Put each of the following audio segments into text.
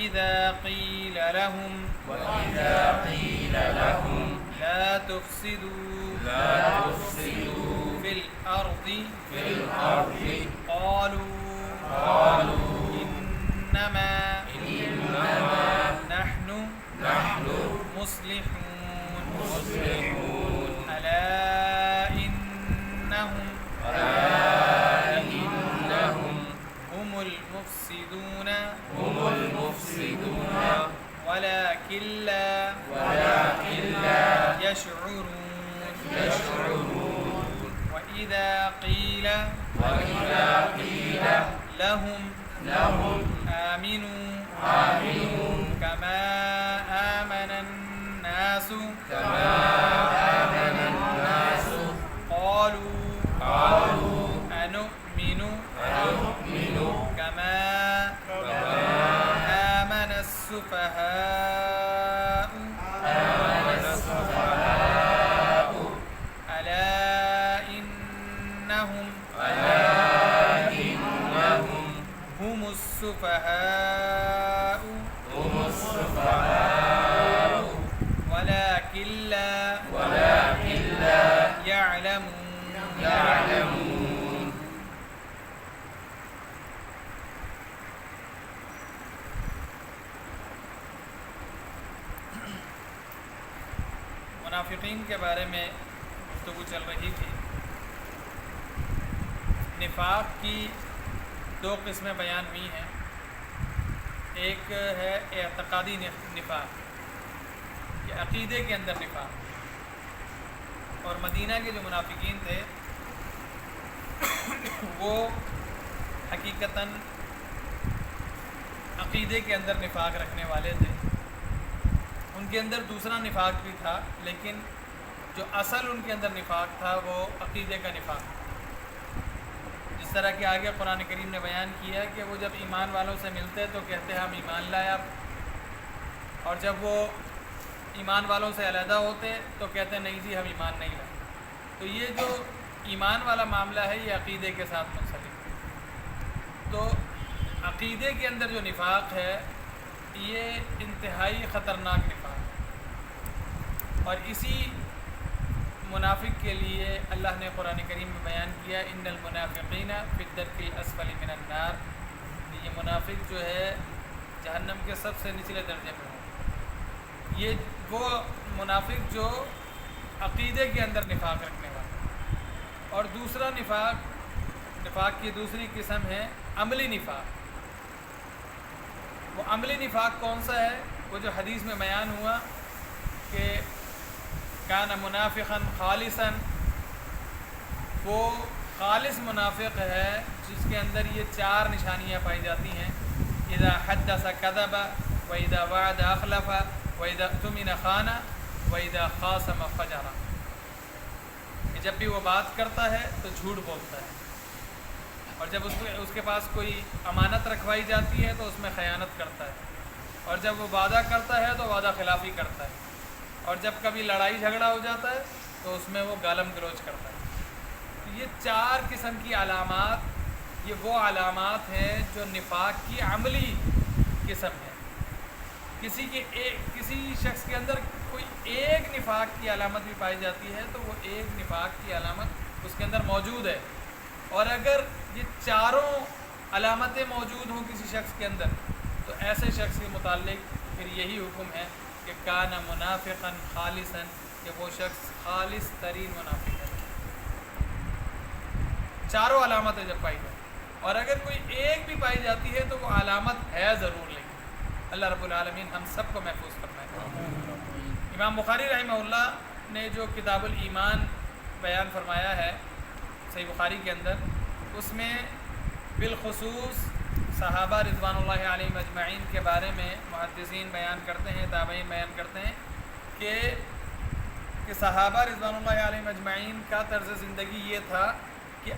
وَإِذَا قِيلَ لَهُمْ لا تفسدوا في الأرض قالوا إنما نحن مصلحون ألا إنهم هم المفسدون ولكن لا يشعرون وإذا قيل لهم آمنوا كما آمن الناس قالوا أنؤمن كما آمن السفهاء ألا إنهم هم السفهاء ولكن لا يعلمون. منافقین کے بارے میں گفتگو چل رہی تھی. نفاق کی دو قسمیں بیان ہوئی ہیں. ایک ہے اعتقادی نفاق، یہ عقیدے کے اندر نفاق. اور مدینہ کے جو منافقین تھے وہ حقیقتاً عقیدے کے اندر نفاق رکھنے والے تھے. ان کے اندر دوسرا نفاق بھی تھا، لیکن جو اصل ان کے اندر نفاق تھا وہ عقیدے کا نفاق. جس طرح کہ آگے قرآن کریم نے بیان کیا کہ وہ جب ایمان والوں سے ملتے تو کہتے ہم ایمان لائے اب، اور جب وہ ایمان والوں سے علیحدہ ہوتے تو کہتے نہیں جی ہم ایمان نہیں لائے. تو یہ جو ایمان والا معاملہ ہے یہ عقیدے کے ساتھ منسلک ہے. تو عقیدے کے اندر جو نفاق ہے یہ انتہائی خطرناک نفاق ہے. اور اسی منافق کے لیے اللہ نے قرآن کریم میں بیان کیا ان المنافقین فی الدرک الاسفل من النار. یہ منافق جو ہے جہنم کے سب سے نچلے درجے میں ہو. یہ وہ منافق جو عقیدے کے اندر نفاق رکھنے والا. اور دوسرا نفاق کی دوسری قسم ہے عملی نفاق. وہ عملی نفاق کون سا ہے؟ وہ جو حدیث میں بیان ہوا کہ کان منافقا خالصا، وہ خالص منافق ہے جس کے اندر یہ چار نشانیاں پائی جاتی ہیں. اذا حدث کذب واذا وعد اخلف واذا اؤتمن خان واذا خاصم فجر. کہ جب بھی وہ بات کرتا ہے تو جھوٹ بولتا ہے، اور جب اس کے پاس کوئی امانت رکھوائی جاتی ہے تو اس میں خیانت کرتا ہے، اور جب وہ وعدہ کرتا ہے تو وعدہ خلافی کرتا ہے، اور جب کبھی لڑائی جھگڑا ہو جاتا ہے تو اس میں وہ گالم گلوچ کرتا ہے. تو یہ چار قسم کی علامات یہ وہ علامات ہیں جو نفاق کی عملی قسم ہے. کسی شخص کے اندر کوئی ایک نفاق کی علامت بھی پائی جاتی ہے تو وہ ایک نفاق کی علامت اس کے اندر موجود ہے. اور اگر یہ چاروں علامتیں موجود ہوں کسی شخص کے اندر تو ایسے شخص کے متعلق پھر یہی حکم ہے کہ کان منافقا خالصا، کہ وہ شخص خالص ترین منافق ہے. چاروں علامتیں جب پائی جاتی، اور اگر کوئی ایک بھی پائی جاتی ہے تو وہ علامت ہے ضرور. لیکن اللہ رب العالمین ہم سب کو محفوظ فرمائے. امام بخاری رحمہ اللہ نے جو کتاب الایمان بیان فرمایا ہے صحیح بخاری کے اندر، اس میں بالخصوص صحابہ رضوان اللہ علیہم اجمعین کے بارے میں محدثین بیان کرتے ہیں، تابعین بیان کرتے ہیں کہ صحابہ رضوان اللہ علیہم اجمعین کا طرز زندگی یہ تھا کہ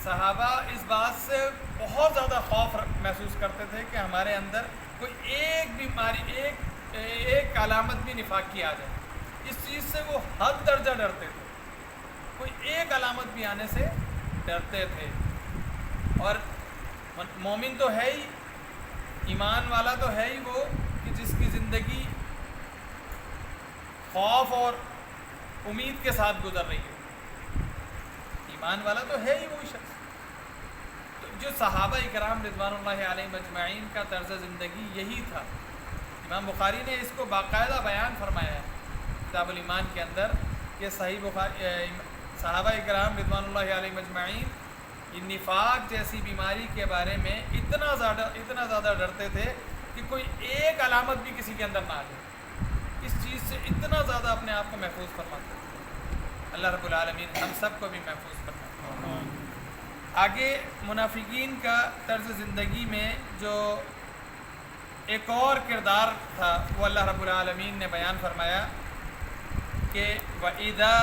صحابہ اس بات سے بہت زیادہ خوف محسوس کرتے تھے کہ ہمارے اندر کوئی ایک بیماری ایک علامت بھی نفاق کی آ جائے. اس چیز سے وہ حد درجہ ڈرتے تھے، کوئی ایک علامت بھی آنے سے ڈرتے تھے. اور مومن تو ہے ہی، ایمان والا تو ہے ہی وہ کہ جس کی زندگی خوف اور امید کے ساتھ گزر رہی ہے، ایمان والا تو ہے ہی وہ شخص۔ تو جو صحابہ کرام رضوان اللہ علیہم اجمعین کا طرز زندگی یہی تھا۔ امام بخاری نے اس کو باقاعدہ بیان فرمایا ہے کتاب الایمان کے اندر کہ صحابہ کرام رضوان اللہ علیہم اجمعین یہ نفاق جیسی بیماری کے بارے میں اتنا زیادہ ڈرتے تھے کہ کوئی ایک علامت بھی کسی کے اندر نہ آ جائے، اس چیز سے اتنا زیادہ اپنے آپ کو محفوظ فرماتے ہیں۔ اللہ رب العالمین ہم سب کو بھی محفوظ فرمائے۔ آگے منافقین کا طرز زندگی میں جو ایک اور کردار تھا وہ اللہ رب العالمین نے بیان فرمایا کہ وَإِذَا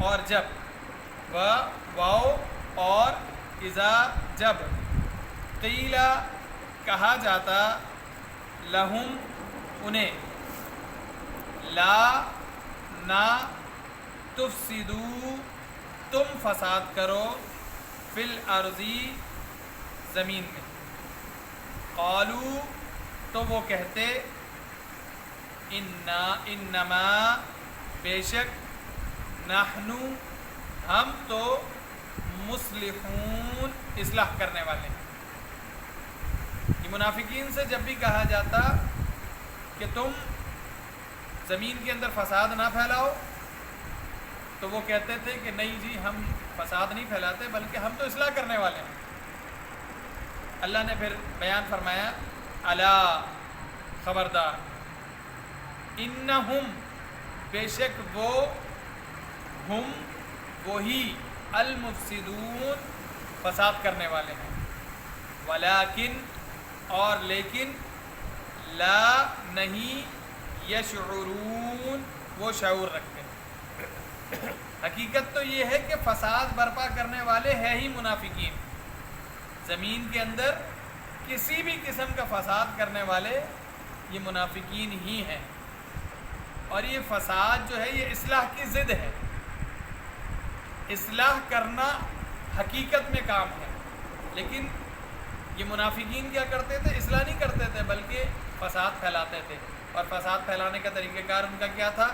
اور جب، واو اور اذا جب، قیلا کہا جاتا، لہم انہیں، لا نہ، تفسدو تم فساد کرو، فی الارضی زمین میں، قالو تو وہ کہتے، انما بے شک، نحنو ہم تو، مصلحون اصلاح کرنے والے ہیں۔ یہ منافقین سے جب بھی کہا جاتا کہ تم زمین کے اندر فساد نہ پھیلاؤ تو وہ کہتے تھے کہ نہیں جی ہم فساد نہیں پھیلاتے بلکہ ہم تو اصلاح کرنے والے ہیں۔ اللہ نے پھر بیان فرمایا، الا خبردار، انہم بے شک وہ، ہم وہی، المفسدون فساد کرنے والے ہیں، ولیکن اور لیکن، لا نہیں، یشعرون وہ شعور رکھتے ہیں۔ حقیقت تو یہ ہے کہ فساد برپا کرنے والے ہیں ہی منافقین، زمین کے اندر کسی بھی قسم کا فساد کرنے والے یہ منافقین ہی ہیں، اور یہ فساد جو ہے یہ اصلاح کی ضد ہے۔ اصلاح کرنا حقیقت میں کام ہے، لیکن یہ منافقین کیا کرتے تھے؟ اصلاح نہیں کرتے تھے بلکہ فساد پھیلاتے تھے، اور فساد پھیلانے کا طریقہ کار ان کا کیا تھا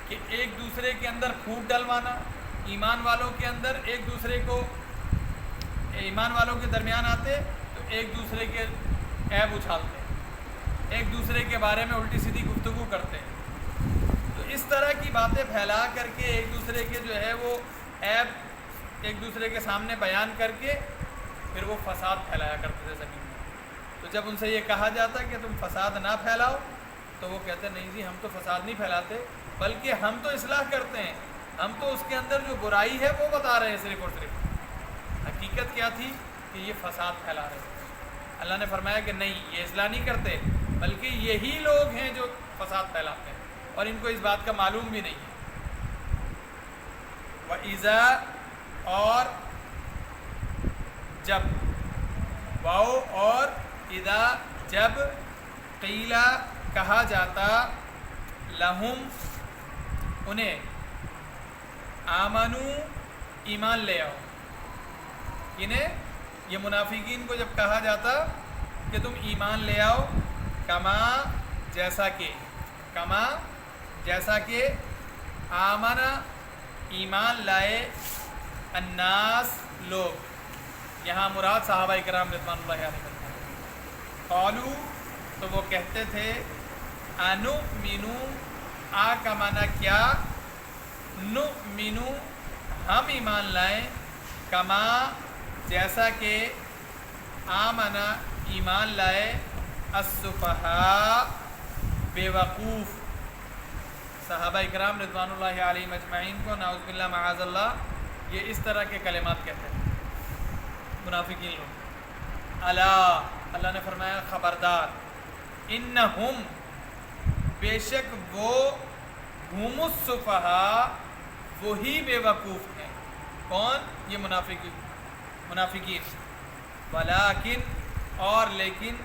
کہ ایک دوسرے کے اندر پھوٹ ڈلوانا، ایمان والوں کے اندر ایک دوسرے کو، ایمان والوں کے درمیان آتے تو ایک دوسرے کے عیب اچھالتے، ایک دوسرے کے بارے میں الٹی سیدھی گفتگو کرتے، تو اس طرح کی باتیں پھیلا کر کے ایک دوسرے کے جو ہے وہ عیب ایک دوسرے کے سامنے بیان کر کے پھر وہ فساد پھیلایا کرتے تھے زمین میں۔ تو جب ان سے یہ کہا جاتا کہ تم فساد نہ پھیلاؤ تو وہ کہتے نہیں جی ہم تو فساد نہیں پھیلاتے بلکہ ہم تو اصلاح کرتے ہیں، ہم تو اس کے اندر جو برائی ہے وہ بتا رہے ہیں صرف اور صرف۔ حقیقت کیا تھی کہ یہ فساد پھیلا رہے تھے۔ اللہ نے فرمایا کہ نہیں، یہ اصلاح نہیں کرتے بلکہ یہی لوگ ہیں جو فساد پھیلاتے ہیں، اور ان کو اس بات کا معلوم بھی نہیں ہے۔ وَإِذَا اور جب، واو اور اذا جب، قیلا کہا جاتا، لہم انہیں، آمنو ایمان لے آؤ، انہیں یہ منافقین کو جب کہا جاتا کہ تم ایمان لے آؤ، کما جیسا کہ، آمنا ایمان لائے، الناس لوگ، یہاں مراد صحابہ کرام رضوان اللہ علیہم، قالو تو وہ کہتے تھے، انؤمنو آ کا معنی کیا، نؤمنو ہم ایمان لائیں، کما جیسا کہ، آمنا ایمان لائے، السفہاء بے وقوف، صحابہ اکرام رضوان اللہ علیہم اجمعین کو نعوذ باللہ معاذ اللہ یہ اس طرح کے کلمات کہتے ہیں منافقین لوگ۔ اللہ نے فرمایا خبردار، انہم بے شک وہ، ہم السفہاء وہی بے وقوف ہیں، کون؟ یہ منافقین، ولیکن اور لیکن،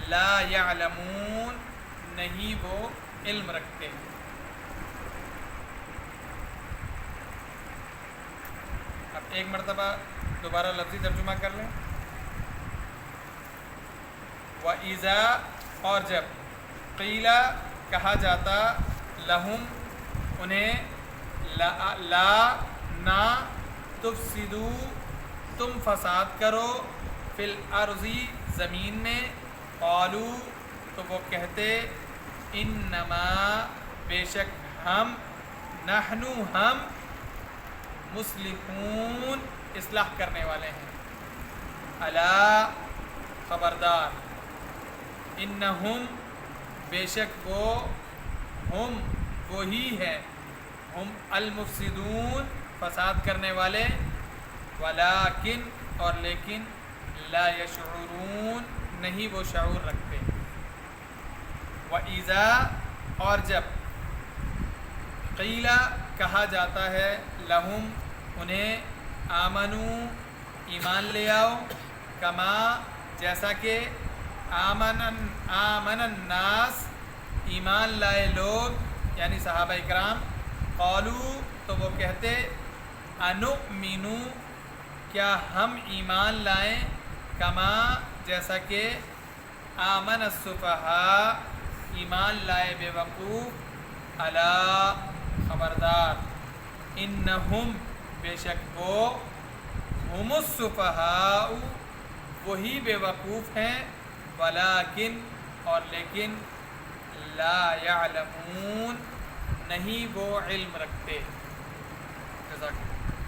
لا یعلمون نہیں وہ علم رکھتے۔ اب ایک مرتبہ دوبارہ لفظی ترجمہ کر لیں۔ وَإِذَا اور جب قیلا کہا جاتا لہم انہیں لا نہ تفسدو تم فساد کرو فی الارض زمین میں قالو تو وہ کہتے انما بے شک ہم نحن ہم مصلحون اصلاح کرنے والے ہیں الا خبردار انہم بے شک وہ ہم وہی ہے ہم المفسدون فساد کرنے والے ولیکن اور لیکن لا یشعرون نہیں وہ شعور رکھتے وَإِذَا اور جب قیلا کہا جاتا ہے لہم انہیں آمنو ایمان لے آؤ کما جیسا کہ آمن الناس ایمان لائے لوگ یعنی صحابہ اکرام قالو تو وہ کہتے انؤمنو کیا ہم ایمان لائیں کما جیسا کہ آمن السفہاء ایمان لائے بے وقوف الا خبردار انہم بے شک وہ ہم السفہاء وہی بے وقوف ہیں ولیکن اور لیکن لا یعلمون نہیں وہ علم رکھتے جزاک اللہ